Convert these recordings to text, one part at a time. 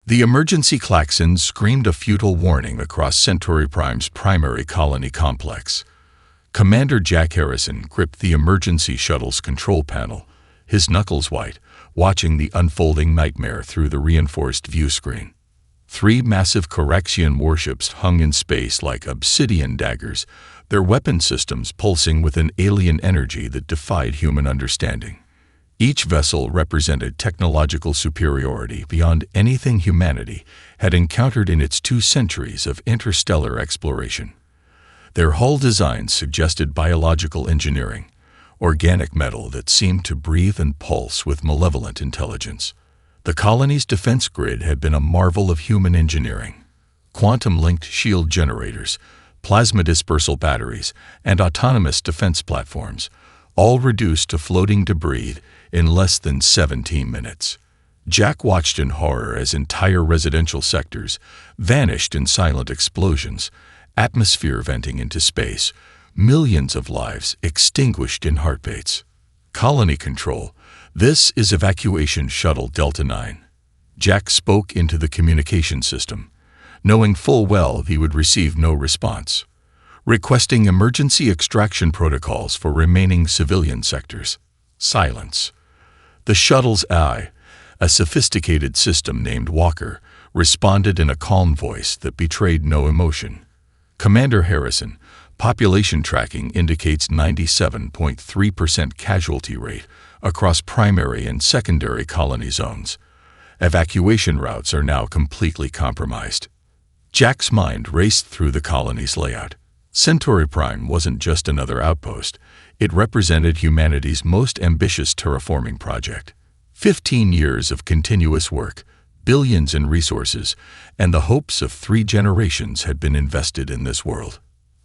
The emergency klaxon screamed a futile warning across Centauri Prime's primary colony complex. Commander Jack Harrison gripped the emergency shuttle's control panel, his knuckles white, watching the unfolding nightmare through the reinforced view screen. 3 massive Coraxian warships hung in space like obsidian daggers, their weapon systems pulsing with an alien energy that defied human understanding. Each vessel represented technological superiority beyond anything humanity had encountered in its 2 centuries of interstellar exploration. Their hull designs suggested biological engineering, organic metal that seemed to breathe and pulse with malevolent intelligence. The colony's defense grid had been a marvel of human engineering. Quantum-linked shield generators, plasma dispersal batteries, and autonomous defense platforms, all reduced to floating debris in less than 17 minutes. Jack watched in horror as entire residential sectors vanished in silent explosions, atmosphere venting into space, millions of lives extinguished in heartbeats. Colony control, this is evacuation shuttle Delta 9. Jack spoke into the communication system, knowing full well he would receive no response. Requesting emergency extraction protocols for remaining civilian sectors. Silence. The shuttle's eye, a sophisticated system named Walker, responded in a calm voice that betrayed no emotion. Commander Harrison, population tracking indicates 97.3% casualty rate across primary and secondary colony zones. Evacuation routes are now completely compromised. Jack's mind raced through the colony's layout. Centauri Prime wasn't just another outpost. It represented humanity's most ambitious terraforming project. 15 years of continuous work, billions in resources, and the hopes of 3 generations had been invested in this world.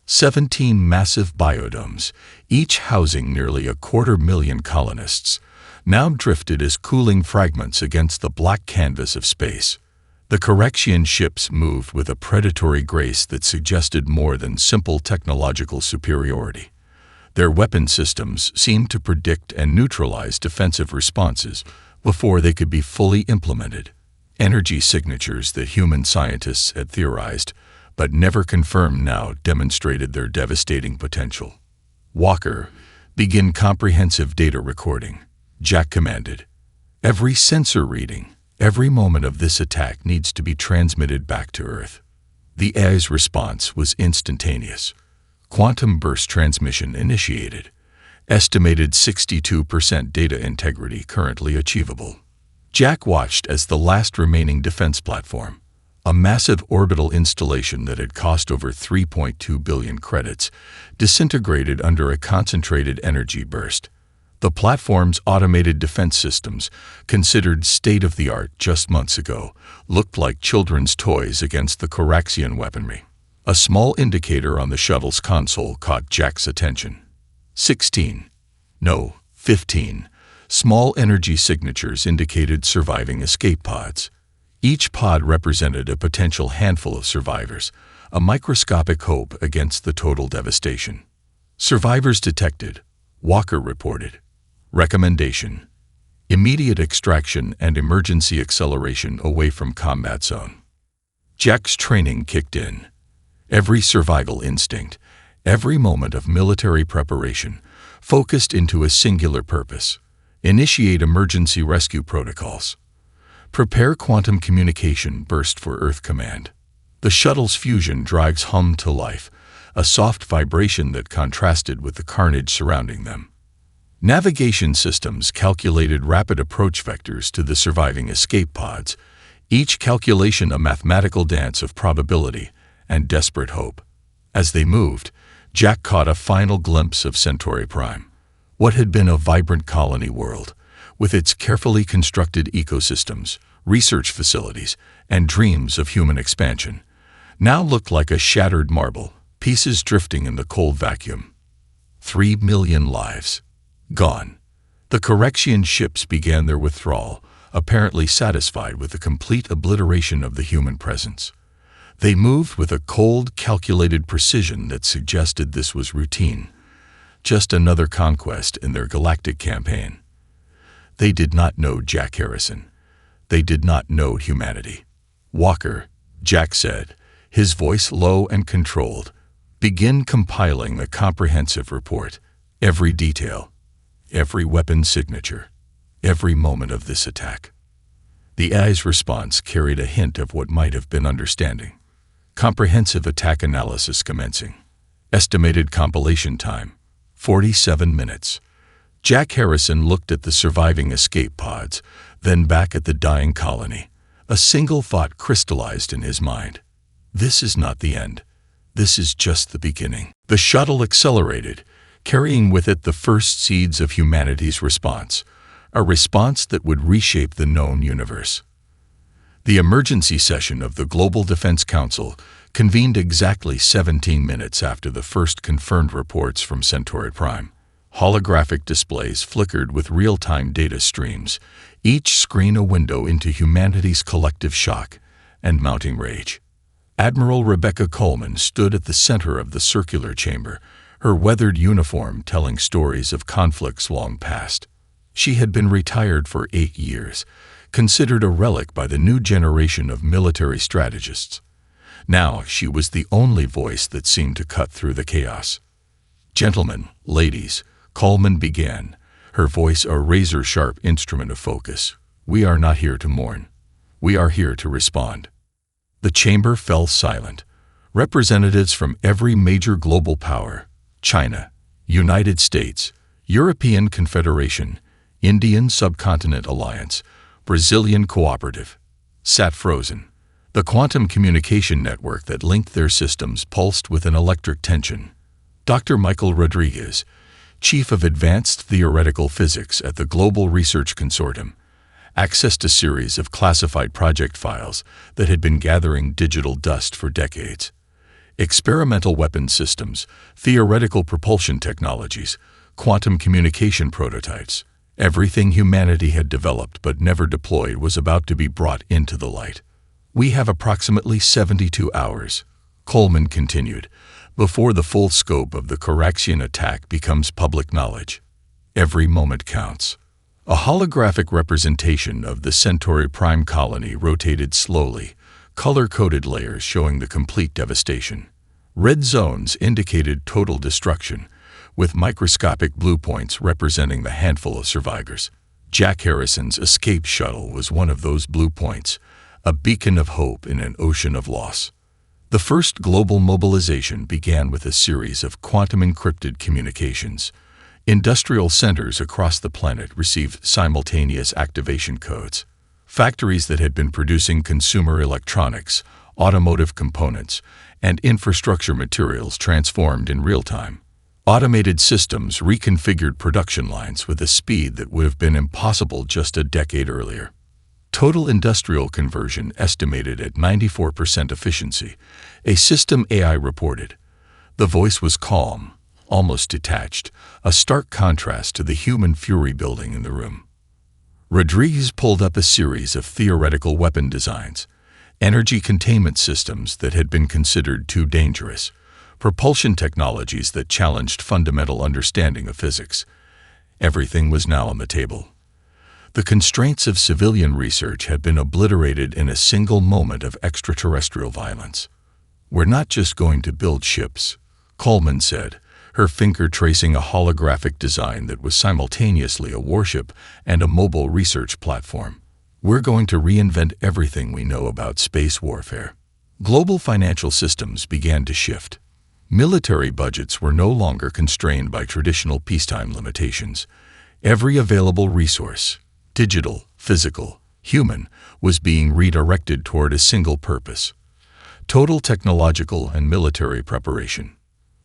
17 massive biodomes, each housing nearly 250,000 colonists, now drifted as cooling fragments against the black canvas of space. The Coraxian ships moved with a predatory grace that suggested more than simple technological superiority. Their weapon systems seemed to predict and neutralize defensive responses before they could be fully implemented. Energy signatures that human scientists had theorized, but never confirmed, now demonstrated their devastating potential. Walker, begin comprehensive data recording, Jack commanded. Every sensor reading, every moment of this attack needs to be transmitted back to Earth. The AI's response was instantaneous. Quantum burst transmission initiated. Estimated 62% data integrity currently achievable. Jack watched as the last remaining defense platform, a massive orbital installation that had cost over 3.2 billion credits, disintegrated under a concentrated energy burst. The platform's automated defense systems, considered state-of-the-art just months ago, looked like children's toys against the Coraxian weaponry. A small indicator on the shuttle's console caught Jack's attention. 15 small energy signatures indicated surviving escape pods. Each pod represented a potential handful of survivors, a microscopic hope against the total devastation. Survivors detected, Walker reported. Recommendation: immediate extraction and emergency acceleration away from combat zone. Jack's training kicked in. Every survival instinct, every moment of military preparation, focused into a singular purpose: initiate emergency rescue protocols. Prepare quantum communication burst for Earth Command. The shuttle's fusion drives hummed to life, a soft vibration that contrasted with the carnage surrounding them. Navigation systems calculated rapid approach vectors to the surviving escape pods, each calculation a mathematical dance of probability and desperate hope. As they moved, Jack caught a final glimpse of Centauri Prime, what had been a vibrant colony world, with its carefully constructed ecosystems, research facilities, and dreams of human expansion, now looked like a shattered marble, pieces drifting in the cold vacuum. 3 million lives gone. The Coraxian ships began their withdrawal, apparently satisfied with the complete obliteration of the human presence. They moved with a cold, calculated precision that suggested this was routine, just another conquest in their galactic campaign. They did not know Jack Harrison. They did not know humanity. "Walker," Jack said, his voice low and controlled, "begin compiling a comprehensive report. Every detail, every weapon signature, every moment of this attack." The AI's response carried a hint of what might have been understanding. Comprehensive attack analysis commencing. Estimated compilation time, 47 minutes. Jack Harrison looked at the surviving escape pods, then back at the dying colony. A single thought crystallized in his mind. This is not the end. This is just the beginning. The shuttle accelerated, carrying with it the first seeds of humanity's response, a response that would reshape the known universe. The emergency session of the Global Defense Council convened exactly 17 minutes after the first confirmed reports from Centauri Prime. Holographic displays flickered with real-time data streams, each screen a window into humanity's collective shock and mounting rage. Admiral Rebecca Coleman stood at the center of the circular chamber, her weathered uniform telling stories of conflicts long past. She had been retired for 8 years, considered a relic by the new generation of military strategists. Now she was the only voice that seemed to cut through the chaos. "Gentlemen, ladies," Coleman began, her voice a razor-sharp instrument of focus, "we are not here to mourn. We are here to respond." The chamber fell silent. Representatives from every major global power, China, United States, European Confederation, Indian Subcontinent Alliance, Brazilian Cooperative, sat frozen. The quantum communication network that linked their systems pulsed with an electric tension. Dr. Michael Rodriguez, Chief of Advanced Theoretical Physics at the Global Research Consortium, accessed a series of classified project files that had been gathering digital dust for decades. Experimental weapons systems, theoretical propulsion technologies, quantum communication prototypes. Everything humanity had developed but never deployed was about to be brought into the light. "We have approximately 72 hours, Coleman continued, before the full scope of the Coraxian attack becomes public knowledge. Every moment counts." A holographic representation of the Centauri Prime colony rotated slowly, color-coded layers showing the complete devastation. Red zones indicated total destruction, with microscopic blue points representing the handful of survivors. Jack Harrison's escape shuttle was one of those blue points, a beacon of hope in an ocean of loss. The first global mobilization began with a series of quantum-encrypted communications. Industrial centers across the planet received simultaneous activation codes. Factories that had been producing consumer electronics, automotive components, and infrastructure materials transformed in real time. Automated systems reconfigured production lines with a speed that would have been impossible just a decade earlier. Total industrial conversion estimated at 94% efficiency, a system AI reported. The voice was calm, almost detached, a stark contrast to the human fury building in the room. Rodriguez pulled up a series of theoretical weapon designs, energy containment systems that had been considered too dangerous, propulsion technologies that challenged fundamental understanding of physics. Everything was now on the table. The constraints of civilian research had been obliterated in a single moment of extraterrestrial violence. "We're not just going to build ships," Coleman said, her finger tracing a holographic design that was simultaneously a warship and a mobile research platform. "We're going to reinvent everything we know about space warfare." Global financial systems began to shift. Military budgets were no longer constrained by traditional peacetime limitations. Every available resource, digital, physical, human, was being redirected toward a single purpose: total technological and military preparation.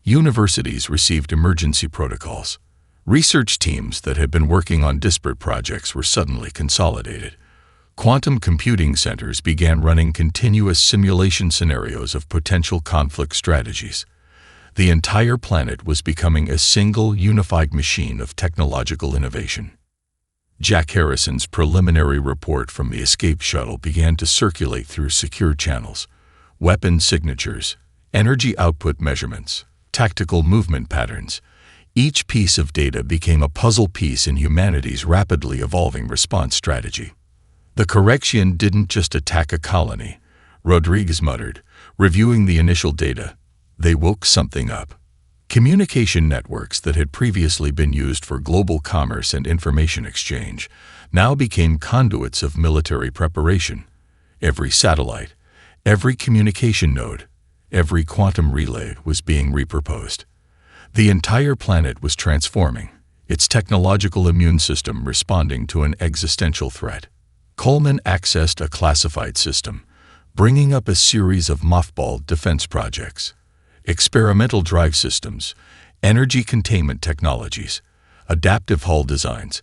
Universities received emergency protocols. Research teams that had been working on disparate projects were suddenly consolidated. Quantum computing centers began running continuous simulation scenarios of potential conflict strategies. The entire planet was becoming a single, unified machine of technological innovation. Jack Harrison's preliminary report from the escape shuttle began to circulate through secure channels. Weapon signatures, energy output measurements, tactical movement patterns. Each piece of data became a puzzle piece in humanity's rapidly evolving response strategy. The Coraxian didn't just attack a colony. Rodriguez muttered, reviewing the initial data. They woke something up. Communication networks that had previously been used for global commerce and information exchange now became conduits of military preparation. Every satellite, every communication node, every quantum relay was being repurposed. The entire planet was transforming, its technological immune system responding to an existential threat. Coleman accessed a classified system, bringing up a series of mothballed defense projects. Experimental drive systems, energy containment technologies, adaptive hull designs,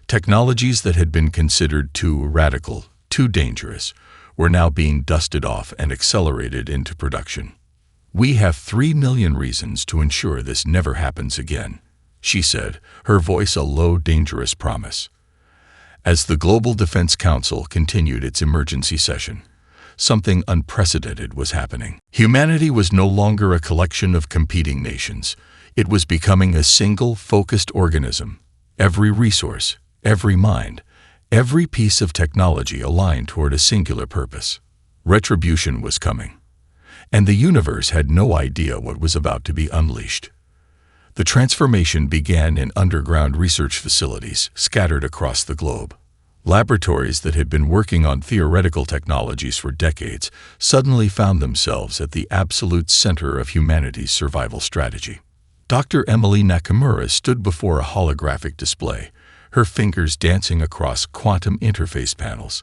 technologies that had been considered too radical, too dangerous, were now being dusted off and accelerated into production. "We have 3 million reasons to ensure this never happens again," she said, her voice a low, dangerous promise. As the Global Defense Council continued its emergency session, something unprecedented was happening. Humanity was no longer a collection of competing nations. It was becoming a single, focused organism. Every resource, every mind, every piece of technology aligned toward a singular purpose. Retribution was coming, and the universe had no idea what was about to be unleashed. The transformation began in underground research facilities scattered across the globe. Laboratories that had been working on theoretical technologies for decades suddenly found themselves at the absolute center of humanity's survival strategy. Dr. Emily Nakamura stood before a holographic display, her fingers dancing across quantum interface panels.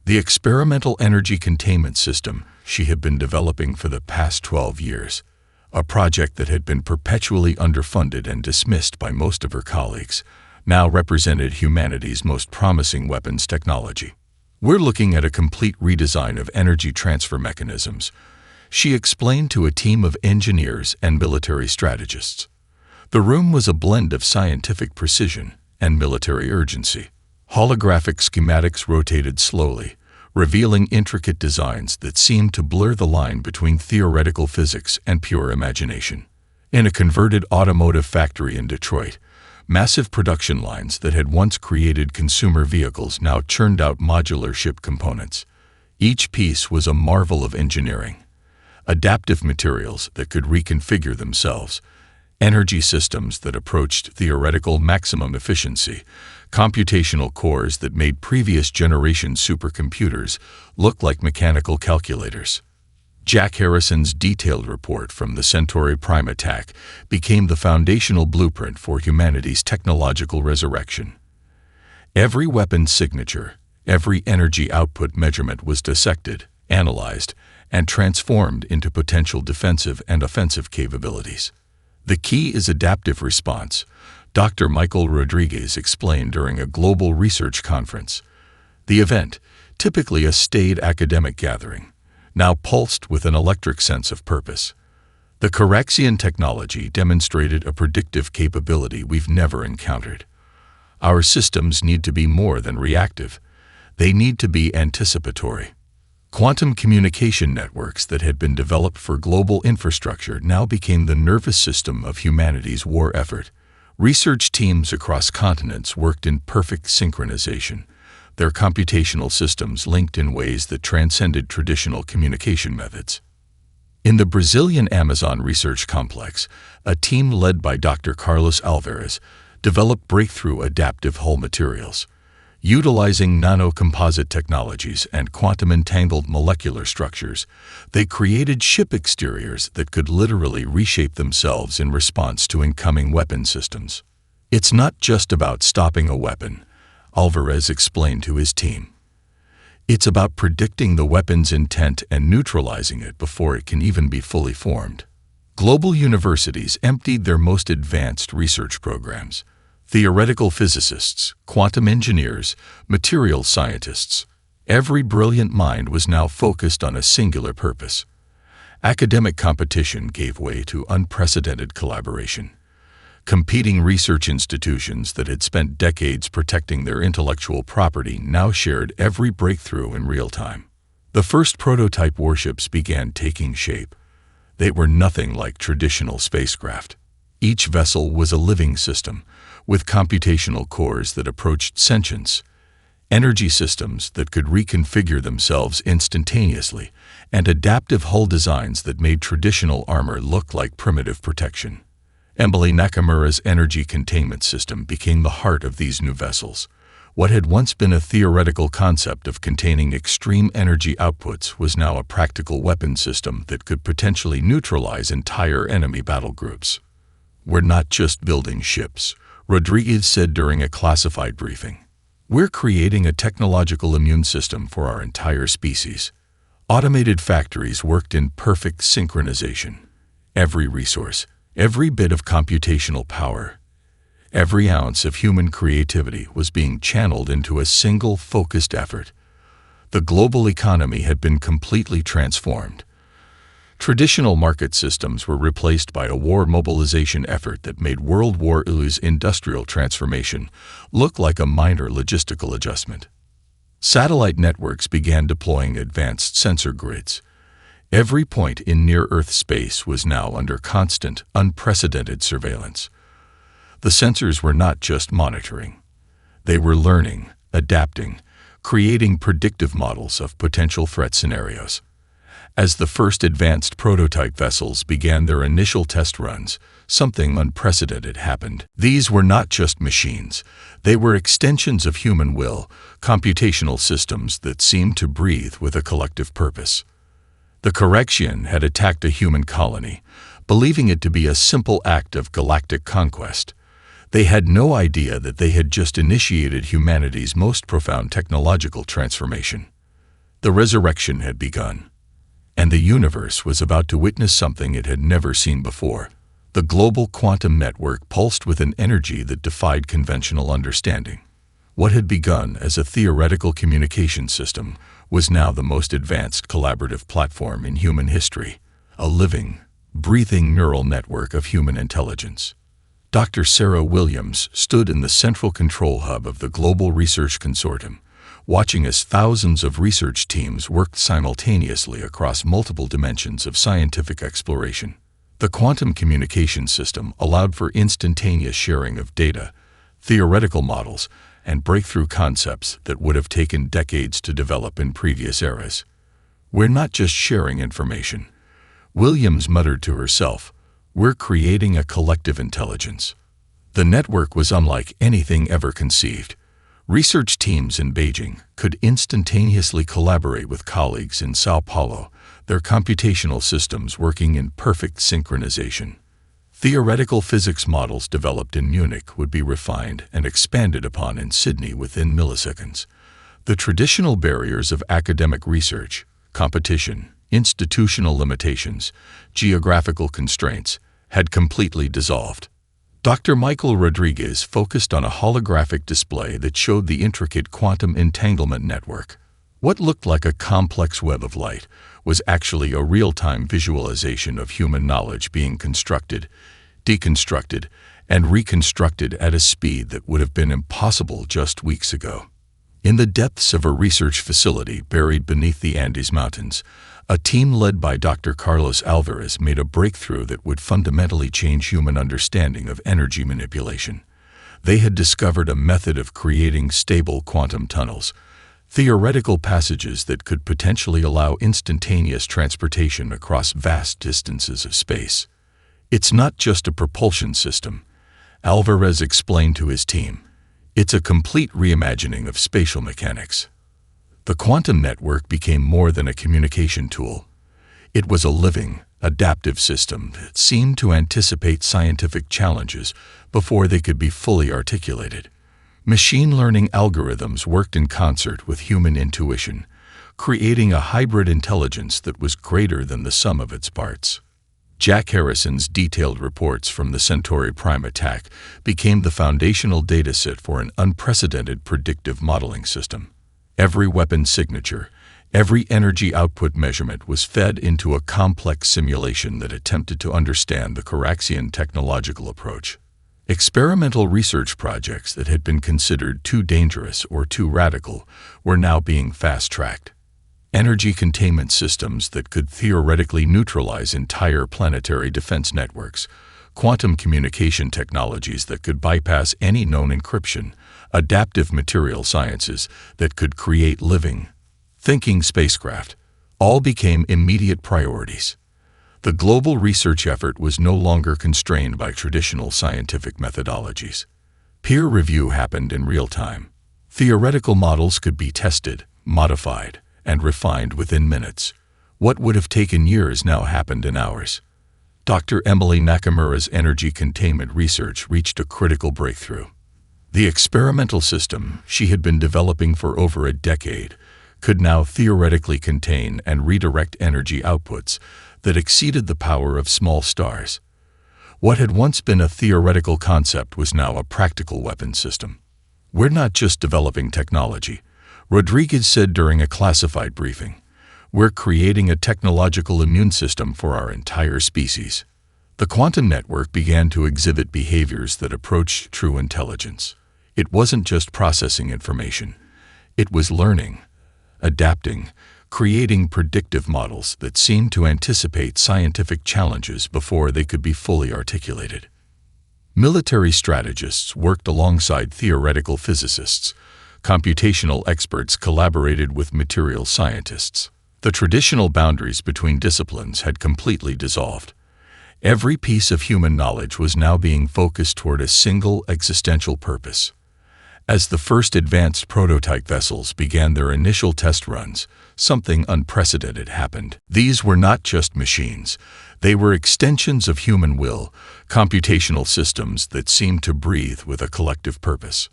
The experimental energy containment system she had been developing for the past 12 years, a project that had been perpetually underfunded and dismissed by most of her colleagues, now represented humanity's most promising weapons technology. "We're looking at a complete redesign of energy transfer mechanisms," she explained to a team of engineers and military strategists. The room was a blend of scientific precision and military urgency. Holographic schematics rotated slowly, revealing intricate designs that seemed to blur the line between theoretical physics and pure imagination. In a converted automotive factory in Detroit, massive production lines that had once created consumer vehicles now churned out modular ship components. Each piece was a marvel of engineering. Adaptive materials that could reconfigure themselves, energy systems that approached theoretical maximum efficiency, computational cores that made previous generation supercomputers look like mechanical calculators. Jack Harrison's detailed report from the Centauri Prime attack became the foundational blueprint for humanity's technological resurrection. Every weapon signature, every energy output measurement was dissected, analyzed, and transformed into potential defensive and offensive capabilities. "The key is adaptive response," Dr. Michael Rodriguez explained during a global research conference. The event, typically a staid academic gathering, now pulsed with an electric sense of purpose. The Coraxian technology demonstrated a predictive capability we've never encountered. Our systems need to be more than reactive. They need to be anticipatory. Quantum communication networks that had been developed for global infrastructure now became the nervous system of humanity's war effort. Research teams across continents worked in perfect synchronization, their computational systems linked in ways that transcended traditional communication methods. In the Brazilian Amazon Research Complex, a team led by Dr. Carlos Alvarez developed breakthrough adaptive hull materials. Utilizing nanocomposite technologies and quantum-entangled molecular structures, they created ship exteriors that could literally reshape themselves in response to incoming weapon systems. "It's not just about stopping a weapon," Alvarez explained to his team. "It's about predicting the weapon's intent and neutralizing it before it can even be fully formed." Global universities emptied their most advanced research programs. Theoretical physicists, quantum engineers, materials scientists. Every brilliant mind was now focused on a singular purpose. Academic competition gave way to unprecedented collaboration. Competing research institutions that had spent decades protecting their intellectual property now shared every breakthrough in real time. The first prototype warships began taking shape. They were nothing like traditional spacecraft. Each vessel was a living system, with computational cores that approached sentience. energy systems that could reconfigure themselves instantaneously, and adaptive hull designs that made traditional armor look like primitive protection. Emily Nakamura's energy containment system became the heart of these new vessels. What had once been a theoretical concept of containing extreme energy outputs was now a practical weapon system that could potentially neutralize entire enemy battle groups. "We're not just building ships," Rodriguez said during a classified briefing. "We're creating a technological immune system for our entire species." Automated factories worked in perfect synchronization. Every resource, every bit of computational power, every ounce of human creativity was being channeled into a single focused effort. The global economy had been completely transformed. Traditional market systems were replaced by a war mobilization effort that made World War II's industrial transformation look like a minor logistical adjustment. Satellite networks began deploying advanced sensor grids. Every point in near-Earth space was now under constant, unprecedented surveillance. The sensors were not just monitoring. They were learning, adapting, creating predictive models of potential threat scenarios. As the first advanced prototype vessels began their initial test runs, something unprecedented happened. These were not just machines. They were extensions of human will, computational systems that seemed to breathe with a collective purpose. The Correction had attacked a human colony, believing it to be a simple act of galactic conquest. They had no idea that they had just initiated humanity's most profound technological transformation. The resurrection had begun, and the universe was about to witness something it had never seen before. The global quantum network pulsed with an energy that defied conventional understanding. What had begun as a theoretical communication system was now the most advanced collaborative platform in human history, a living, breathing neural network of human intelligence. Dr. Sarah Williams stood in the central control hub of the Global Research Consortium, watching as thousands of research teams worked simultaneously across multiple dimensions of scientific exploration. The quantum communication system allowed for instantaneous sharing of data, theoretical models, and breakthrough concepts that would have taken decades to develop in previous eras. "We're not just sharing information," Williams muttered to herself. "We're creating a collective intelligence." The network was unlike anything ever conceived. Research teams in Beijing could instantaneously collaborate with colleagues in Sao Paulo, their computational systems working in perfect synchronization. Theoretical physics models developed in Munich would be refined and expanded upon in Sydney within milliseconds. The traditional barriers of academic research, competition, institutional limitations, geographical constraints, had completely dissolved. Dr. Michael Rodriguez focused on a holographic display that showed the intricate quantum entanglement network. What looked like a complex web of light was actually a real-time visualization of human knowledge being constructed, deconstructed, and reconstructed at a speed that would have been impossible just weeks ago. In the depths of a research facility buried beneath the Andes Mountains, a team led by Dr. Carlos Alvarez made a breakthrough that would fundamentally change human understanding of energy manipulation. They had discovered a method of creating stable quantum tunnels, theoretical passages that could potentially allow instantaneous transportation across vast distances of space. "It's not just a propulsion system," Alvarez explained to his team. "It's a complete reimagining of spatial mechanics." The quantum network became more than a communication tool. It was a living, adaptive system that seemed to anticipate scientific challenges before they could be fully articulated. Machine learning algorithms worked in concert with human intuition, creating a hybrid intelligence that was greater than the sum of its parts. Jack Harrison's detailed reports from the Centauri Prime attack became the foundational dataset for an unprecedented predictive modeling system. Every weapon signature, every energy output measurement was fed into a complex simulation that attempted to understand the Coraxian technological approach. Experimental research projects that had been considered too dangerous or too radical were now being fast-tracked. Energy containment systems that could theoretically neutralize entire planetary defense networks, quantum communication technologies that could bypass any known encryption, adaptive material sciences that could create living, thinking spacecraft, all became immediate priorities. The global research effort was no longer constrained by traditional scientific methodologies. Peer review happened in real time. Theoretical models could be tested, modified, and refined within minutes. What would have taken years now happened in hours. Dr. Emily Nakamura's energy containment research reached a critical breakthrough. The experimental system she had been developing for over a decade could now theoretically contain and redirect energy outputs that exceeded the power of small stars. What had once been a theoretical concept was now a practical weapon system. "We're not just developing technology," Rodriguez said during a classified briefing. "We're creating a technological immune system for our entire species." The quantum network began to exhibit behaviors that approached true intelligence. It wasn't just processing information. It was learning, adapting, creating predictive models that seemed to anticipate scientific challenges before they could be fully articulated. Military strategists worked alongside theoretical physicists. Computational experts collaborated with material scientists. The traditional boundaries between disciplines had completely dissolved. Every piece of human knowledge was now being focused toward a single existential purpose. As the first advanced prototype vessels began their initial test runs, something unprecedented happened. These were not just machines. They were extensions of human will, computational systems that seemed to breathe with a collective purpose.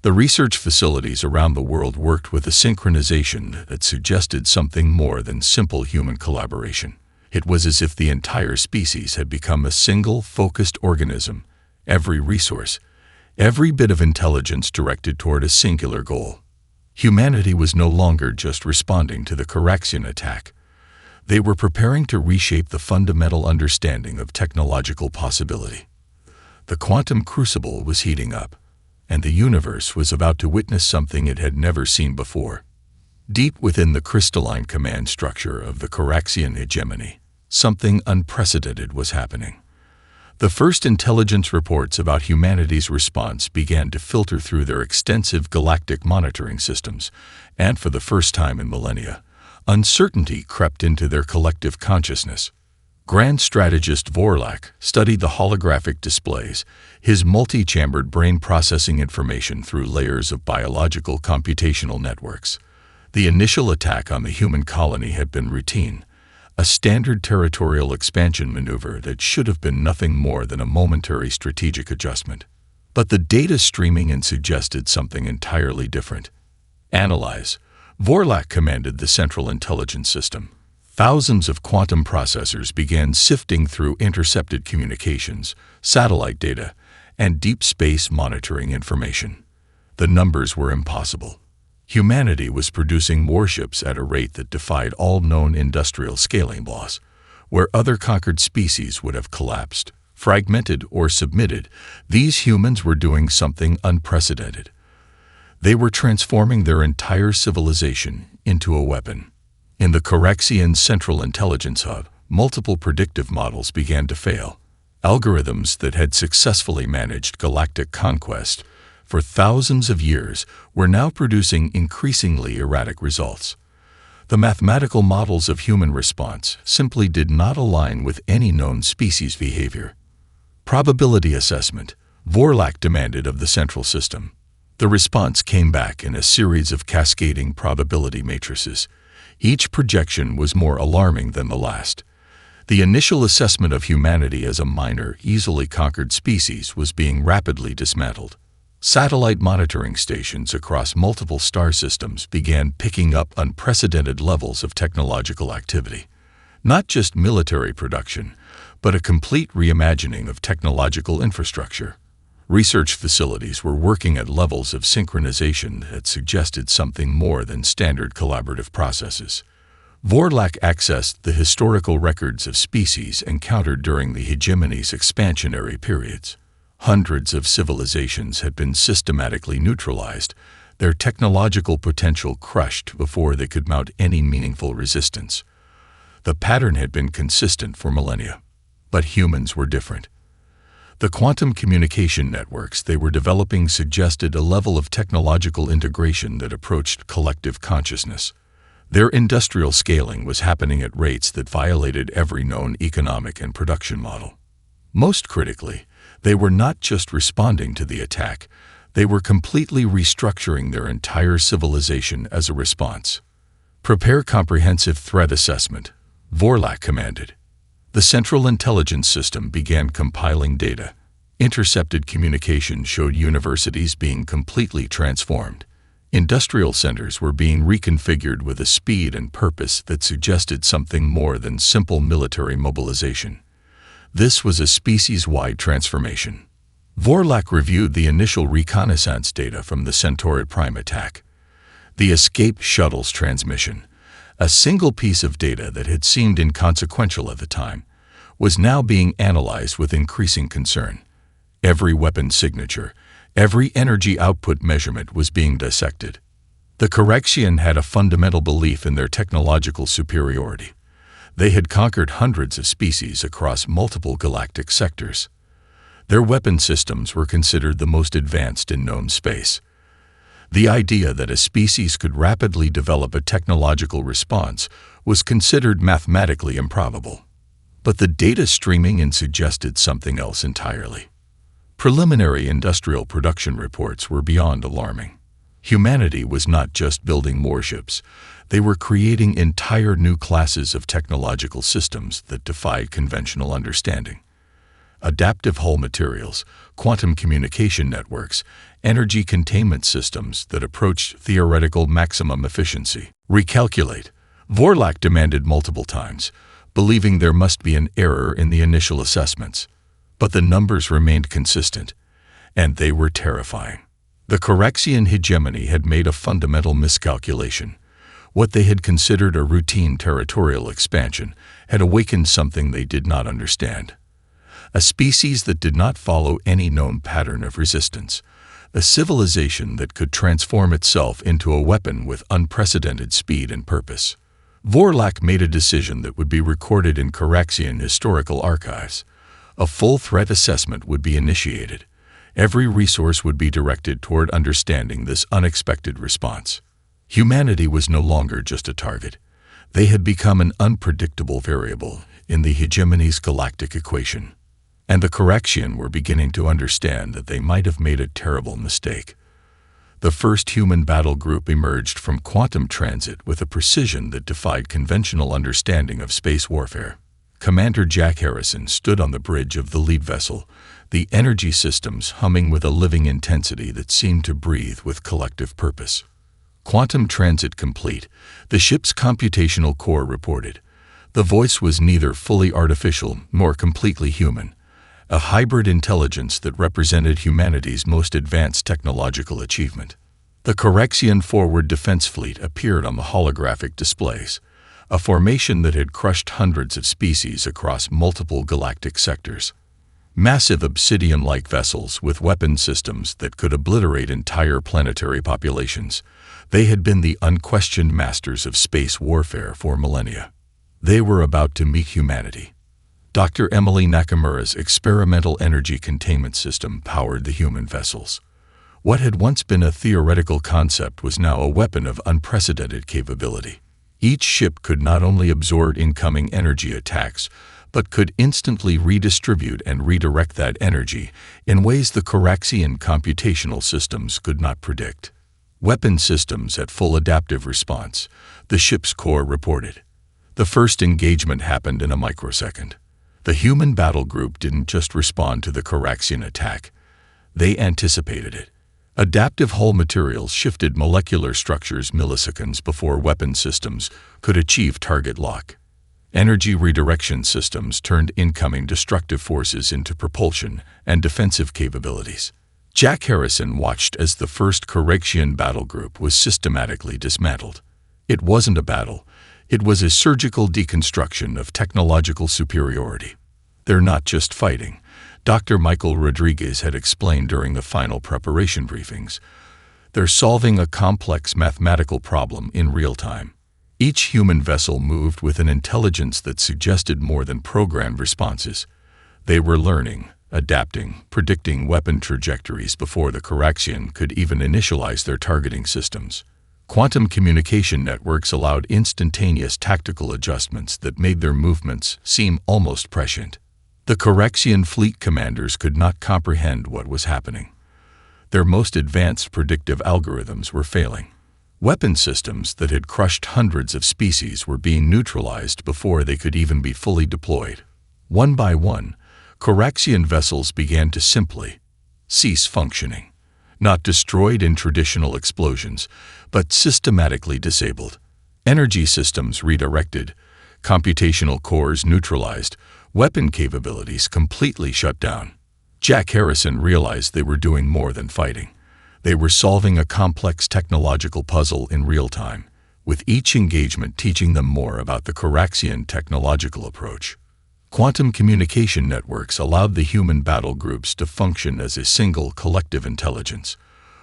The research facilities around the world worked with a synchronization that suggested something more than simple human collaboration. It was as if the entire species had become a single, focused organism, every resource, every bit of intelligence directed toward a singular goal. Humanity was no longer just responding to the Coraxian attack. They were preparing to reshape the fundamental understanding of technological possibility. The quantum crucible was heating up, and the universe was about to witness something it had never seen before. Deep within the crystalline command structure of the Coraxian hegemony, something unprecedented was happening. The first intelligence reports about humanity's response began to filter through their extensive galactic monitoring systems, and for the first time in millennia, uncertainty crept into their collective consciousness. Grand strategist Vorlak studied the holographic displays, his multi-chambered brain processing information through layers of biological computational networks. The initial attack on the human colony had been routine, a standard territorial expansion maneuver that should have been nothing more than a momentary strategic adjustment. But the data streaming in suggested something entirely different. "Analyze," Vorlak commanded the Central Intelligence System. Thousands of quantum processors began sifting through intercepted communications, satellite data, and deep space monitoring information. The numbers were impossible. Humanity was producing warships at a rate that defied all known industrial scaling laws. Where other conquered species would have collapsed, fragmented, or submitted, these humans were doing something unprecedented. They were transforming their entire civilization into a weapon. In the Coraxian Central Intelligence Hub, multiple predictive models began to fail. Algorithms that had successfully managed galactic conquest for thousands of years were now producing increasingly erratic results. The mathematical models of human response simply did not align with any known species behavior. Probability assessment, Vorlak demanded of the central system. The response came back in a series of cascading probability matrices. Each projection was more alarming than the last. The initial assessment of humanity as a minor, easily conquered species was being rapidly dismantled. Satellite monitoring stations across multiple star systems began picking up unprecedented levels of technological activity. Not just military production, but a complete reimagining of technological infrastructure. Research facilities were working at levels of synchronization that suggested something more than standard collaborative processes. Vorlak accessed the historical records of species encountered during the hegemony's expansionary periods. Hundreds of civilizations had been systematically neutralized, their technological potential crushed before they could mount any meaningful resistance. The pattern had been consistent for millennia. But humans were different. The quantum communication networks they were developing suggested a level of technological integration that approached collective consciousness. Their industrial scaling was happening at rates that violated every known economic and production model. Most critically, they were not just responding to the attack, they were completely restructuring their entire civilization as a response. "Prepare comprehensive threat assessment," Vorlak commanded. The Central Intelligence System began compiling data. Intercepted communication showed universities being completely transformed. Industrial centers were being reconfigured with a speed and purpose that suggested something more than simple military mobilization. This was a species-wide transformation. Vorlak reviewed the initial reconnaissance data from the Centauri Prime attack. The escape shuttle's transmission, a single piece of data that had seemed inconsequential at the time, was now being analyzed with increasing concern. Every weapon signature, every energy output measurement was being dissected. The Correction had a fundamental belief in their technological superiority. They had conquered hundreds of species across multiple galactic sectors. Their weapon systems were considered the most advanced in known space. The idea that a species could rapidly develop a technological response was considered mathematically improbable. But the data streaming in suggested something else entirely. Preliminary industrial production reports were beyond alarming. Humanity was not just building warships, they were creating entire new classes of technological systems that defied conventional understanding. Adaptive hull materials, quantum communication networks, energy containment systems that approached theoretical maximum efficiency. "Recalculate," Vorlak demanded multiple times, believing there must be an error in the initial assessments. But the numbers remained consistent, and they were terrifying. The Correction hegemony had made a fundamental miscalculation. What they had considered a routine territorial expansion had awakened something they did not understand. A species that did not follow any known pattern of resistance. A civilization that could transform itself into a weapon with unprecedented speed and purpose. Vorlak made a decision that would be recorded in Correction historical archives. A full threat assessment would be initiated. Every resource would be directed toward understanding this unexpected response. Humanity was no longer just a target. They had become an unpredictable variable in the hegemony's galactic equation. And the Correction were beginning to understand that they might have made a terrible mistake. The first human battle group emerged from quantum transit with a precision that defied conventional understanding of space warfare. Commander Jack Harrison stood on the bridge of the lead vessel, the energy systems humming with a living intensity that seemed to breathe with collective purpose. "Quantum transit complete," the ship's computational core reported. The voice was neither fully artificial nor completely human. A hybrid intelligence that represented humanity's most advanced technological achievement. The Correction Forward Defense Fleet appeared on the holographic displays, a formation that had crushed hundreds of species across multiple galactic sectors. Massive obsidian-like vessels with weapon systems that could obliterate entire planetary populations. They had been the unquestioned masters of space warfare for millennia. They were about to meet humanity. Dr. Emily Nakamura's experimental energy containment system powered the human vessels. What had once been a theoretical concept was now a weapon of unprecedented capability. Each ship could not only absorb incoming energy attacks, but could instantly redistribute and redirect that energy in ways the Correction computational systems could not predict. Weapon systems at full adaptive response, the ship's core reported. The first engagement happened in a microsecond. The human battle group didn't just respond to the Correction attack. They anticipated it. Adaptive hull materials shifted molecular structures milliseconds before weapon systems could achieve target lock. Energy redirection systems turned incoming destructive forces into propulsion and defensive capabilities. Jack Harrison watched as the first Correction battle group was systematically dismantled. It wasn't a battle. It was a surgical deconstruction of technological superiority. "They're not just fighting," Dr. Michael Rodriguez had explained during the final preparation briefings. "They're solving a complex mathematical problem in real time." Each human vessel moved with an intelligence that suggested more than programmed responses. They were learning, adapting, predicting weapon trajectories before the Coraxian could even initialize their targeting systems. Quantum communication networks allowed instantaneous tactical adjustments that made their movements seem almost prescient. The Coraxian fleet commanders could not comprehend what was happening. Their most advanced predictive algorithms were failing. Weapon systems that had crushed hundreds of species were being neutralized before they could even be fully deployed. One by one, Coraxian vessels began to simply cease functioning, not destroyed in traditional explosions, but systematically disabled. Energy systems redirected, computational cores neutralized, weapon capabilities completely shut down. Jack Harrison realized they were doing more than fighting. They were solving a complex technological puzzle in real time, with each engagement teaching them more about the Coraxian technological approach. Quantum communication networks allowed the human battle groups to function as a single collective intelligence.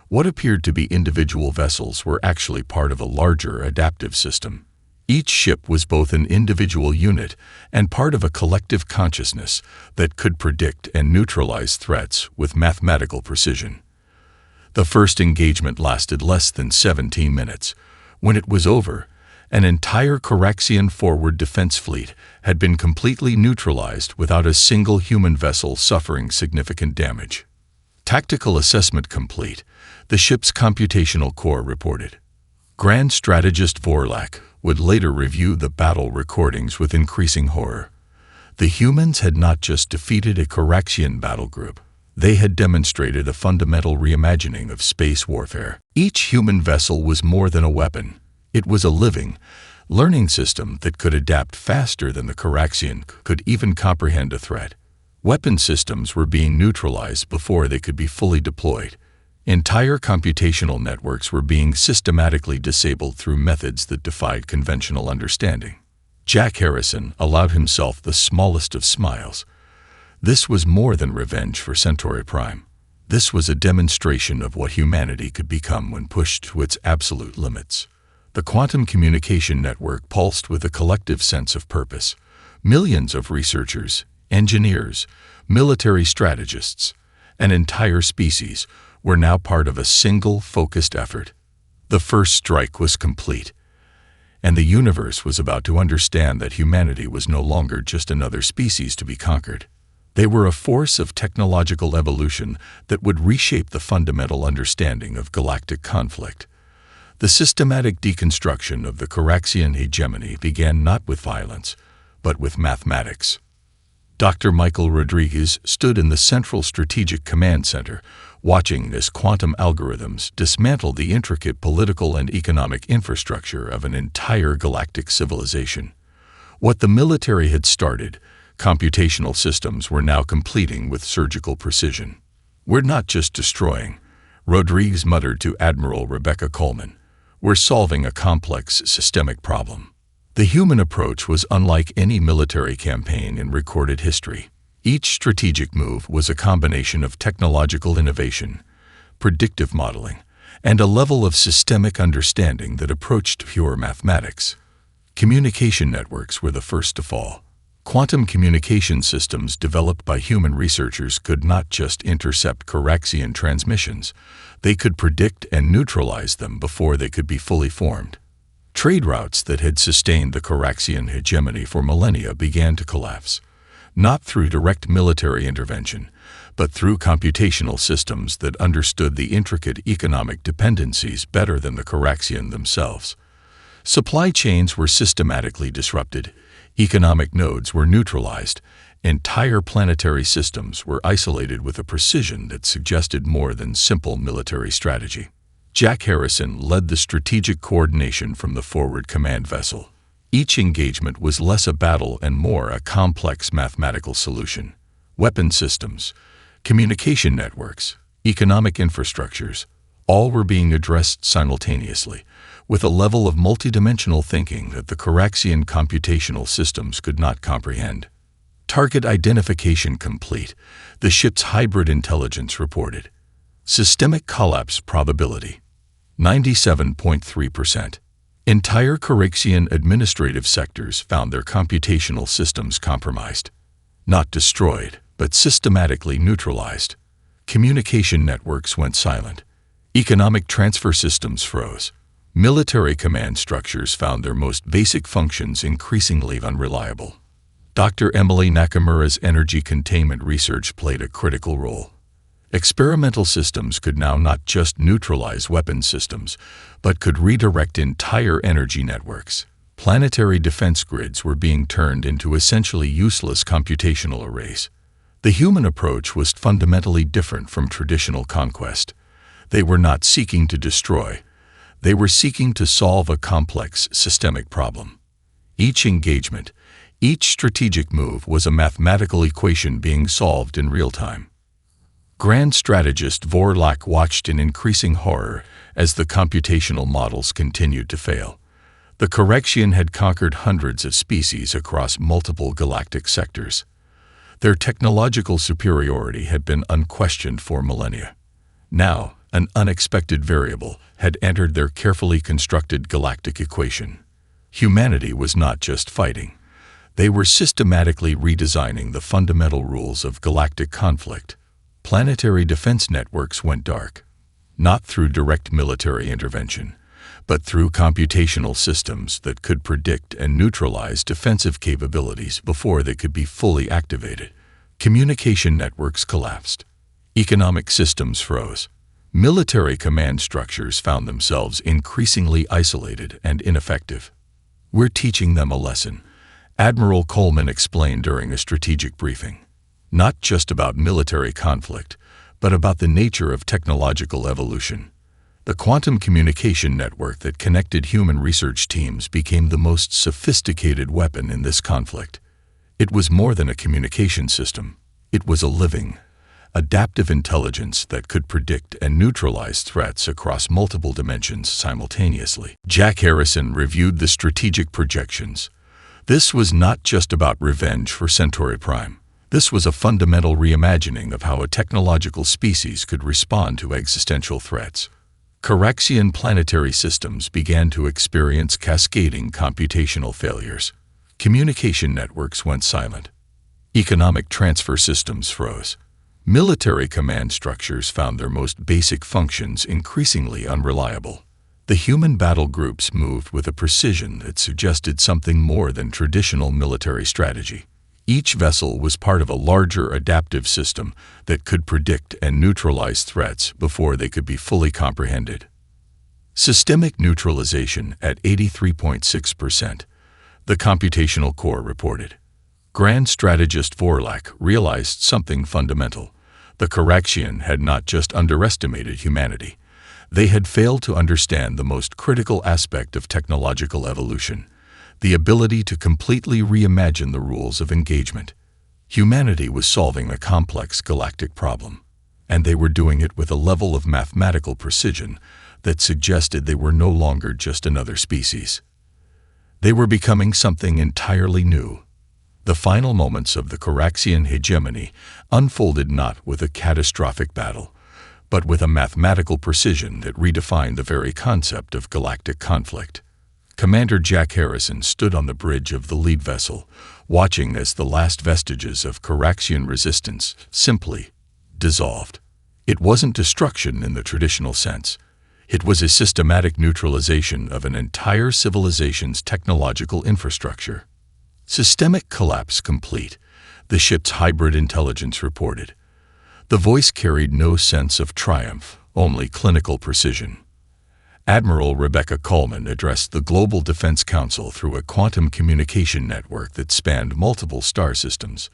What appeared to be individual vessels were actually part of a larger adaptive system. Each ship was both an individual unit and part of a collective consciousness that could predict and neutralize threats with mathematical precision. The first engagement lasted less than 17 minutes. When it was over, an entire Coraxian forward defense fleet had been completely neutralized without a single human vessel suffering significant damage. Tactical assessment complete, the ship's computational core reported. Grand Strategist Vorlak would later review the battle recordings with increasing horror. The humans had not just defeated a Coraxian battle group. They had demonstrated a fundamental reimagining of space warfare. Each human vessel was more than a weapon. It was a living, learning system that could adapt faster than the Coraxian could even comprehend a threat. Weapon systems were being neutralized before they could be fully deployed. Entire computational networks were being systematically disabled through methods that defied conventional understanding. Jack Harrison allowed himself the smallest of smiles. This was more than revenge for Centauri Prime. This was a demonstration of what humanity could become when pushed to its absolute limits. The quantum communication network pulsed with a collective sense of purpose. Millions of researchers, engineers, military strategists, an entire species were now part of a single focused effort. The first strike was complete, and the universe was about to understand that humanity was no longer just another species to be conquered. They were a force of technological evolution that would reshape the fundamental understanding of galactic conflict. The systematic deconstruction of the Coraxian hegemony began not with violence, but with mathematics. Dr. Michael Rodriguez stood in the Central Strategic Command Center, watching as quantum algorithms dismantled the intricate political and economic infrastructure of an entire galactic civilization. What the military had started, computational systems were now completing with surgical precision. "We're not just destroying," Rodriguez muttered to Admiral Rebecca Coleman. "We're solving a complex systemic problem." The human approach was unlike any military campaign in recorded history. Each strategic move was a combination of technological innovation, predictive modeling, and a level of systemic understanding that approached pure mathematics. Communication networks were the first to fall. Quantum communication systems developed by human researchers could not just intercept Coraxian transmissions, they could predict and neutralize them before they could be fully formed. Trade routes that had sustained the Coraxian hegemony for millennia began to collapse, not through direct military intervention, but through computational systems that understood the intricate economic dependencies better than the Coraxian themselves. Supply chains were systematically disrupted, economic nodes were neutralized, entire planetary systems were isolated with a precision that suggested more than simple military strategy. Jack Harrison led the strategic coordination from the forward command vessel. Each engagement was less a battle and more a complex mathematical solution. Weapon systems, communication networks, economic infrastructures, all were being addressed simultaneously, with a level of multidimensional thinking that the Coraxian computational systems could not comprehend. Target identification complete, the ship's hybrid intelligence reported. Systemic collapse probability, 97.3%. Entire Coraxian administrative sectors found their computational systems compromised. Not destroyed, but systematically neutralized. Communication networks went silent. Economic transfer systems froze. Military command structures found their most basic functions increasingly unreliable. Dr. Emily Nakamura's energy containment research played a critical role. Experimental systems could now not just neutralize weapons systems, but could redirect entire energy networks. Planetary defense grids were being turned into essentially useless computational arrays. The human approach was fundamentally different from traditional conquest. They were not seeking to destroy. They were seeking to solve a complex systemic problem. Each engagement, each strategic move was a mathematical equation being solved in real time. Grand strategist Vorlak watched in increasing horror as the computational models continued to fail. The Correction had conquered hundreds of species across multiple galactic sectors. Their technological superiority had been unquestioned for millennia. Now, an unexpected variable had entered their carefully constructed galactic equation. Humanity was not just fighting. They were systematically redesigning the fundamental rules of galactic conflict. Planetary defense networks went dark, not through direct military intervention, but through computational systems that could predict and neutralize defensive capabilities before they could be fully activated. Communication networks collapsed. Economic systems froze. Military command structures found themselves increasingly isolated and ineffective. "We're teaching them a lesson," Admiral Coleman explained during a strategic briefing. Not just about military conflict, but about the nature of technological evolution. The quantum communication network that connected human research teams became the most sophisticated weapon in this conflict. It was more than a communication system. It was a living, adaptive intelligence that could predict and neutralize threats across multiple dimensions simultaneously. Jack Harrison reviewed the strategic projections. This was not just about revenge for Centauri Prime. This was a fundamental reimagining of how a technological species could respond to existential threats. Correction planetary systems began to experience cascading computational failures. Communication networks went silent. Economic transfer systems froze. Military command structures found their most basic functions increasingly unreliable. The human battle groups moved with a precision that suggested something more than traditional military strategy. Each vessel was part of a larger adaptive system that could predict and neutralize threats before they could be fully comprehended. Systemic neutralization at 83.6%, the computational core reported. Grand strategist Vorlak realized something fundamental. The Correction had not just underestimated humanity. They had failed to understand the most critical aspect of technological evolution: the ability to completely reimagine the rules of engagement. Humanity was solving a complex galactic problem, and they were doing it with a level of mathematical precision that suggested they were no longer just another species. They were becoming something entirely new. The final moments of the Correction hegemony unfolded not with a catastrophic battle, but with a mathematical precision that redefined the very concept of galactic conflict. Commander Jack Harrison stood on the bridge of the lead vessel, watching as the last vestiges of Correction resistance simply dissolved. It wasn't destruction in the traditional sense. It was a systematic neutralization of an entire civilization's technological infrastructure. Systemic collapse complete, the ship's hybrid intelligence reported. The voice carried no sense of triumph, only clinical precision. Admiral Rebecca Coleman addressed the Global Defense Council through a quantum communication network that spanned multiple star systems.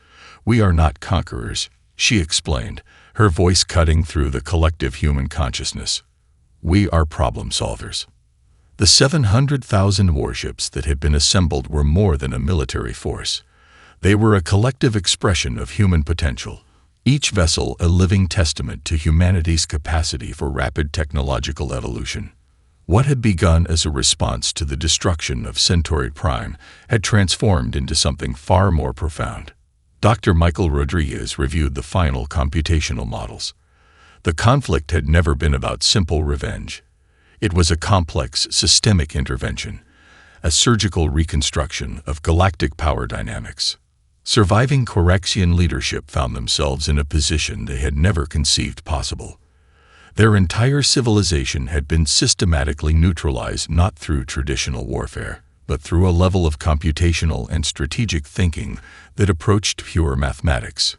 "We are not conquerors," she explained, her voice cutting through the collective human consciousness. "We are problem solvers." The 700,000 warships that had been assembled were more than a military force. They were a collective expression of human potential, each vessel a living testament to humanity's capacity for rapid technological evolution. What had begun as a response to the destruction of Centauri Prime had transformed into something far more profound. Dr. Michael Rodriguez reviewed the final computational models. The conflict had never been about simple revenge. It was a complex, systemic intervention, a surgical reconstruction of galactic power dynamics. Surviving Corexian leadership found themselves in a position they had never conceived possible. Their entire civilization had been systematically neutralized not through traditional warfare, but through a level of computational and strategic thinking that approached pure mathematics.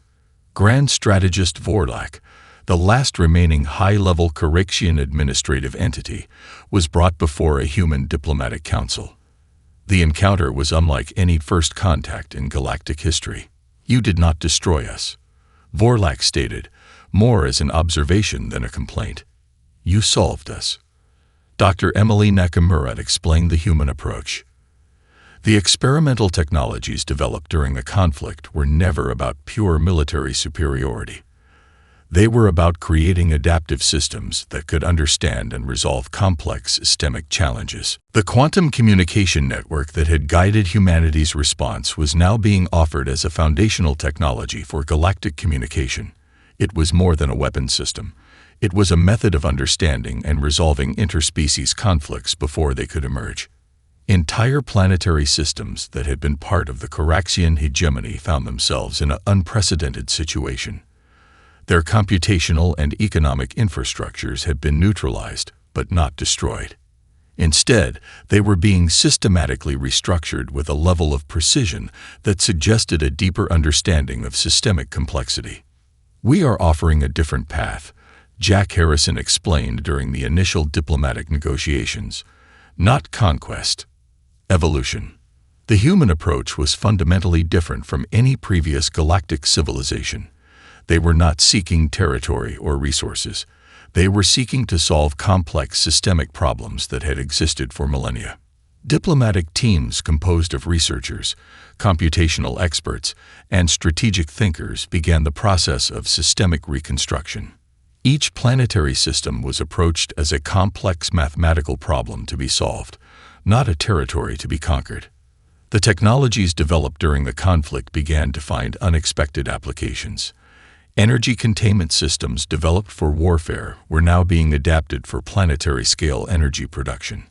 Grand Strategist Vorlak, the last remaining high-level Corexian administrative entity, was brought before a human diplomatic council. The encounter was unlike any first contact in galactic history. "You did not destroy us," Vorlak stated, more as an observation than a complaint. "You solved us." Dr. Emily Nakamura explained the human approach. The experimental technologies developed during the conflict were never about pure military superiority. They were about creating adaptive systems that could understand and resolve complex systemic challenges. The quantum communication network that had guided humanity's response was now being offered as a foundational technology for galactic communication. It was more than a weapon system. It was a method of understanding and resolving interspecies conflicts before they could emerge. Entire planetary systems that had been part of the Corexian hegemony found themselves in an unprecedented situation. Their computational and economic infrastructures had been neutralized, but not destroyed. Instead, they were being systematically restructured with a level of precision that suggested a deeper understanding of systemic complexity. "We are offering a different path," Jack Harrison explained during the initial diplomatic negotiations. "Not conquest. Evolution." The human approach was fundamentally different from any previous galactic civilization. They were not seeking territory or resources. They were seeking to solve complex systemic problems that had existed for millennia. Diplomatic teams composed of researchers, computational experts, and strategic thinkers began the process of systemic reconstruction. Each planetary system was approached as a complex mathematical problem to be solved, not a territory to be conquered. The technologies developed during the conflict began to find unexpected applications. Energy containment systems developed for warfare were now being adapted for planetary-scale energy production.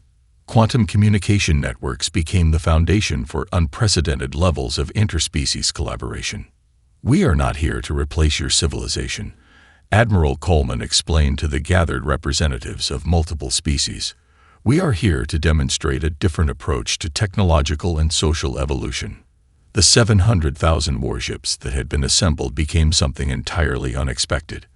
Quantum communication networks became the foundation for unprecedented levels of interspecies collaboration. "We are not here to replace your civilization," Admiral Coleman explained to the gathered representatives of multiple species. "We are here to demonstrate a different approach to technological and social evolution." The 700,000 warships that had been assembled became something entirely unexpected.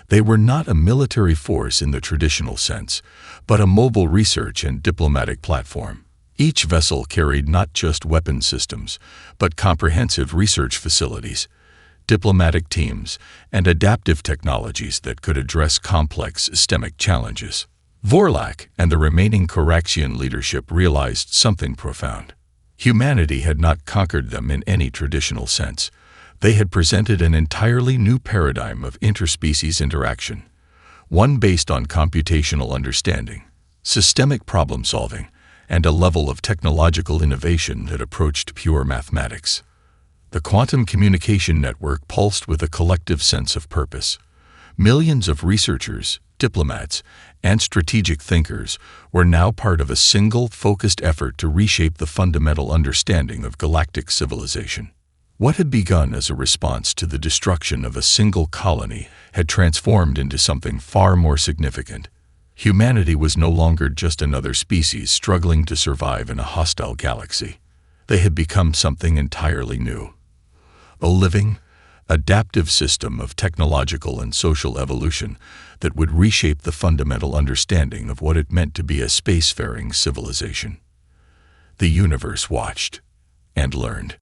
They were not a military force in the traditional sense, but a mobile research and diplomatic platform. Each vessel carried not just weapon systems, but comprehensive research facilities, diplomatic teams, and adaptive technologies that could address complex systemic challenges. Vorlak and the remaining Corexian leadership realized something profound. Humanity had not conquered them in any traditional sense. They had presented an entirely new paradigm of interspecies interaction, one based on computational understanding, systemic problem-solving, and a level of technological innovation that approached pure mathematics. The quantum communication network pulsed with a collective sense of purpose. Millions of researchers, diplomats, and strategic thinkers were now part of a single, focused effort to reshape the fundamental understanding of galactic civilization. What had begun as a response to the destruction of a single colony had transformed into something far more significant. Humanity was no longer just another species struggling to survive in a hostile galaxy. They had become something entirely new. A living, adaptive system of technological and social evolution that would reshape the fundamental understanding of what it meant to be a spacefaring civilization. The universe watched and learned.